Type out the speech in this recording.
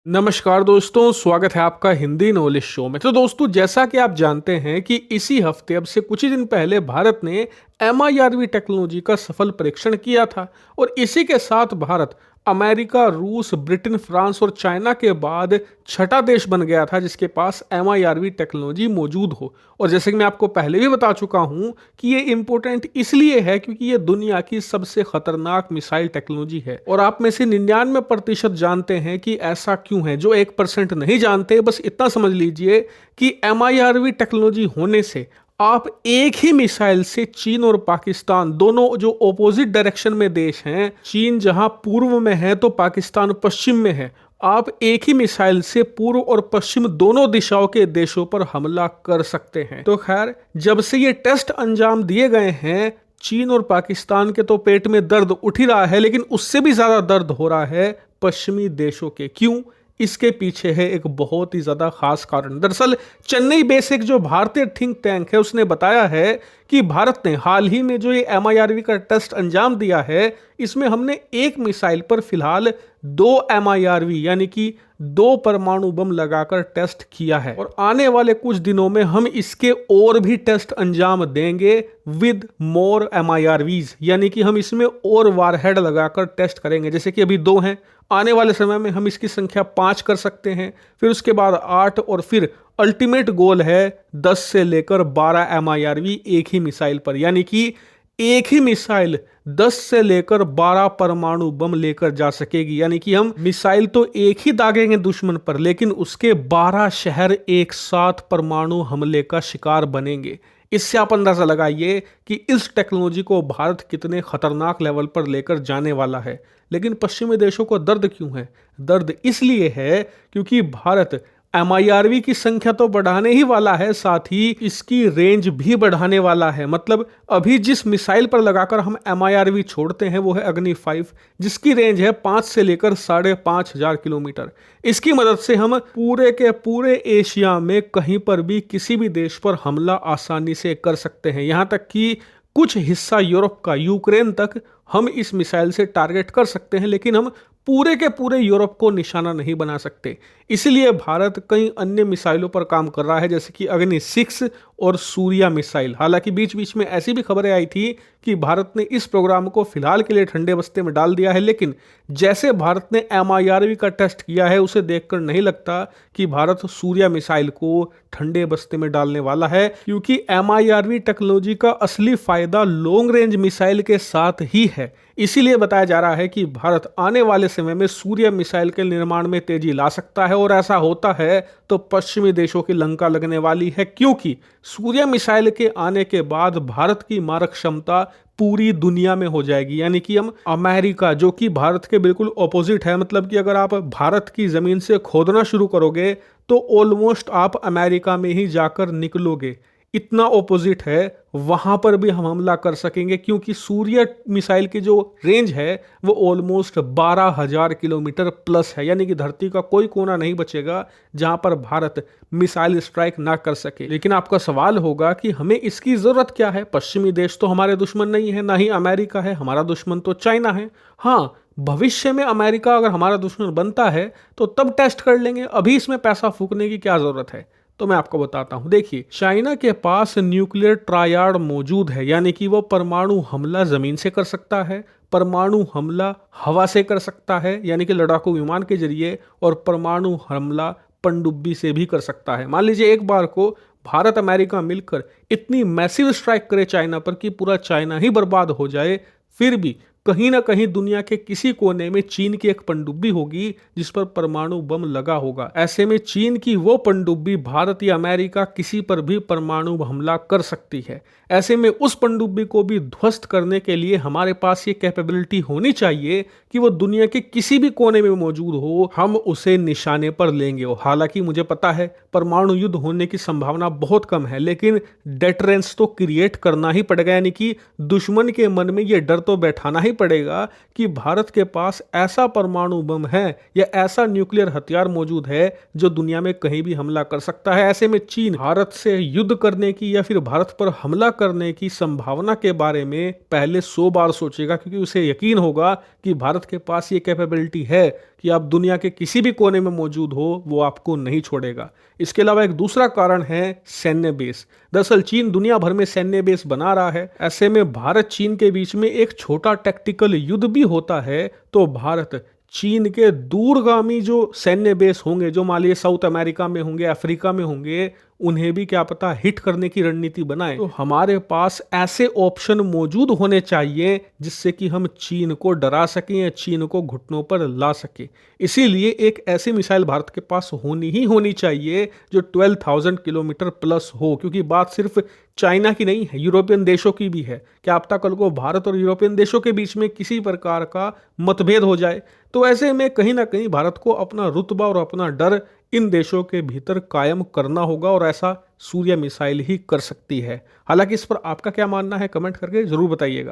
नमस्कार दोस्तों, स्वागत है आपका हिंदी नॉलेज शो में। तो दोस्तों, जैसा कि आप जानते हैं कि इसी हफ्ते अब से कुछ ही दिन पहले भारत ने MIRV टेक्नोलॉजी का सफल परीक्षण किया था और इसी के साथ भारत अमेरिका, रूस, ब्रिटेन, फ्रांस और चाइना के बाद छठा देश बन गया था जिसके पास MIRV टेक्नोलॉजी मौजूद हो। और जैसे कि मैं आपको पहले भी बता चुका हूं कि ये इम्पोर्टेंट इसलिए है क्योंकि ये दुनिया की सबसे खतरनाक मिसाइल टेक्नोलॉजी है और आप में से 99% जानते हैं कि ऐसा क्यों है। जो 1% नहीं जानते, बस इतना समझ लीजिए कि MIRV टेक्नोलॉजी होने से आप एक ही मिसाइल से चीन और पाकिस्तान दोनों जो ऑपोजिट डायरेक्शन में देश हैं, चीन जहां पूर्व में है तो पाकिस्तान पश्चिम में है, आप एक ही मिसाइल से पूर्व और पश्चिम दोनों दिशाओं के देशों पर हमला कर सकते हैं। तो खैर, जब से ये टेस्ट अंजाम दिए गए हैं, चीन और पाकिस्तान के तो पेट में दर्द उठ ही रहा है, लेकिन उससे भी ज्यादा दर्द हो रहा है पश्चिमी देशों के। क्यों? इसके पीछे है एक बहुत ही ज्यादा खास कारण। दरअसल चेन्नई बेस्ड जो भारतीय थिंक टैंक है उसने बताया है कि भारत ने हाल ही में जो ये MIRV का टेस्ट अंजाम दिया है, इसमें हमने एक मिसाइल पर फिलहाल 2 MIRV यानी कि 2 परमाणु बम लगाकर टेस्ट किया है और आने वाले कुछ दिनों में हम इसके और भी टेस्ट अंजाम देंगे विद मोर MIRVs, यानी कि हम इसमें और वारहेड लगाकर टेस्ट करेंगे। जैसे कि अभी 2 हैं, आने वाले समय में हम इसकी संख्या 5 कर सकते हैं, फिर उसके बाद 8 और फिर अल्टीमेट गोल है 10 से लेकर 12 MIRV एक ही मिसाइल पर, यानी कि एक ही मिसाइल 10 से लेकर 12 परमाणु बम लेकर जा सकेगी। यानी कि हम मिसाइल तो एक ही दागेंगे दुश्मन पर, लेकिन उसके 12 शहर एक साथ परमाणु हमले का शिकार बनेंगे। इससे आप अंदाजा लगाइए कि इस टेक्नोलॉजी को भारत कितने खतरनाक लेवल पर लेकर जाने वाला है। लेकिन पश्चिमी देशों को दर्द क्यों है? दर्द इसलिए है क्योंकि भारत MIRV की संख्या तो बढ़ाने ही वाला है, साथ ही इसकी रेंज भी बढ़ाने वाला है। मतलब अभी जिस मिसाइल पर लगाकर हम MIRV छोड़ते हैं वो है अग्नि 5, जिसकी रेंज है 5 से लेकर 5,500 किलोमीटर। इसकी मदद से हम पूरे के पूरे एशिया में कहीं पर भी किसी भी देश पर हमला आसानी से कर सकते हैं। यहाँ तक कि कुछ हिस्सा यूरोप का, यूक्रेन तक हम इस मिसाइल से टारगेट कर सकते हैं, लेकिन हम पूरे के पूरे यूरोप को निशाना नहीं बना सकते। इसलिए भारत कई अन्य मिसाइलों पर काम कर रहा है, जैसे कि अग्नि 6 और सूर्या मिसाइल। हालांकि बीच बीच में ऐसी भी खबरें आई थी कि भारत ने इस प्रोग्राम को फिलहाल के लिए ठंडे बस्ते में डाल दिया है, लेकिन जैसे भारत ने MIRV का टेस्ट किया है उसे देखकर नहीं लगता कि भारत सूर्या मिसाइल को ठंडे बस्ते में डालने वाला है, क्योंकि MIRV टेक्नोलॉजी का असली फायदा लॉन्ग रेंज मिसाइल के साथ ही है। इसीलिए बताया जा रहा है कि भारत आने वाले समय में सूर्य मिसाइल के निर्माण में तेजी ला सकता है, और ऐसा होता है तो पश्चिमी देशों की लंका लगने वाली है, क्योंकि सूर्य मिसाइल के आने के बाद भारत की मारक क्षमता पूरी दुनिया में हो जाएगी। यानी कि हम अमेरिका, जो कि भारत के बिल्कुल ऑपोजिट है, मतलब कि अगर आप भारत की जमीन से खोदना शुरू करोगे तो ऑलमोस्ट आप अमेरिका में ही जाकर निकलोगे, इतना ऑपोजिट है, वहां पर भी हम हमला कर सकेंगे, क्योंकि सूर्य मिसाइल की जो रेंज है वो ऑलमोस्ट 12,000 किलोमीटर प्लस है। यानी कि धरती का कोई कोना नहीं बचेगा जहां पर भारत मिसाइल स्ट्राइक ना कर सके। लेकिन आपका सवाल होगा कि हमें इसकी जरूरत क्या है? पश्चिमी देश तो हमारे दुश्मन नहीं है, ना ही अमेरिका है, हमारा दुश्मन तो चाइना है। हाँ, भविष्य में अमेरिका अगर हमारा दुश्मन बनता है तो तब टेस्ट कर लेंगे, अभी इसमें पैसा फूकने की क्या जरूरत है? तो मैं आपको बताता हूं। देखिए, चाइना के पास न्यूक्लियर ट्रायड मौजूद है, यानी कि वो परमाणु हमला जमीन से कर सकता है, परमाणु हमला हवा से कर सकता है यानी कि लड़ाकू विमान के जरिए, और परमाणु हमला पनडुब्बी से भी कर सकता है। मान लीजिए एक बार को भारत अमेरिका मिलकर इतनी मैसिव स्ट्राइक करे चाइना पर कि पूरा चाइना ही बर्बाद हो जाए, फिर भी कहीं ना कहीं दुनिया के किसी कोने में चीन की एक पनडुब्बी होगी जिस पर परमाणु बम लगा होगा। ऐसे में चीन की वो पनडुब्बी भारत या अमेरिका किसी पर भी परमाणु हमला कर सकती है। ऐसे में उस पनडुब्बी को भी ध्वस्त करने के लिए हमारे पास ये कैपेबिलिटी होनी चाहिए कि वो दुनिया के किसी भी कोने में मौजूद हो, हम उसे निशाने पर लेंगे। हालांकि मुझे पता है परमाणु युद्ध होने की संभावना बहुत कम है, लेकिन डेटरेंस तो क्रिएट करना ही पड़ेगा, यानी कि दुश्मन के मन में ये डर तो बैठाना ही पड़ेगा कि भारत के पास ऐसा परमाणु बम है या ऐसा न्यूक्लियर हथियार मौजूद है जो दुनिया में कहीं भी हमला कर सकता है। ऐसे में चीन भारत से युद्ध करने की या फिर भारत पर हमला करने की संभावना के बारे में पहले 100 बार सोचेगा, क्योंकि उसे यकीन होगा कि भारत के पास ये कैपेबिलिटी है, कि आप दुनिया के किसी भी कोने में मौजूद हो वो आपको नहीं छोड़ेगा। इसके अलावा एक दूसरा कारण है सैन्य बेस। दरअसल चीन दुनिया भर में सैन्य बेस बना रहा है। ऐसे में भारत चीन के बीच में एक छोटा टैक्टिकल युद्ध भी होता है तो भारत चीन के दूरगामी जो सैन्य बेस होंगे, जो मान लीजिए साउथ अमेरिका में होंगे, अफ्रीका में होंगे, उन्हें भी क्या पता हिट करने की रणनीति बनाए। तो हमारे पास ऐसे ऑप्शन मौजूद होने चाहिए जिससे कि हम चीन को डरा सकें या चीन को घुटनों पर ला सकें। इसीलिए एक ऐसी मिसाइल भारत के पास होनी ही होनी चाहिए जो 12,000 किलोमीटर प्लस हो, क्योंकि बात सिर्फ चाइना की नहीं है, यूरोपियन देशों की भी है। क्या पता कल को भारत और यूरोपियन देशों के बीच में किसी प्रकार का मतभेद हो जाए, तो ऐसे में कहीं ना कहीं भारत को अपना रुतबा और अपना डर इन देशों के भीतर कायम करना होगा, और ऐसा सूर्य मिसाइल ही कर सकती है। हालांकि इस पर आपका क्या मानना है, कमेंट करके जरूर बताइएगा।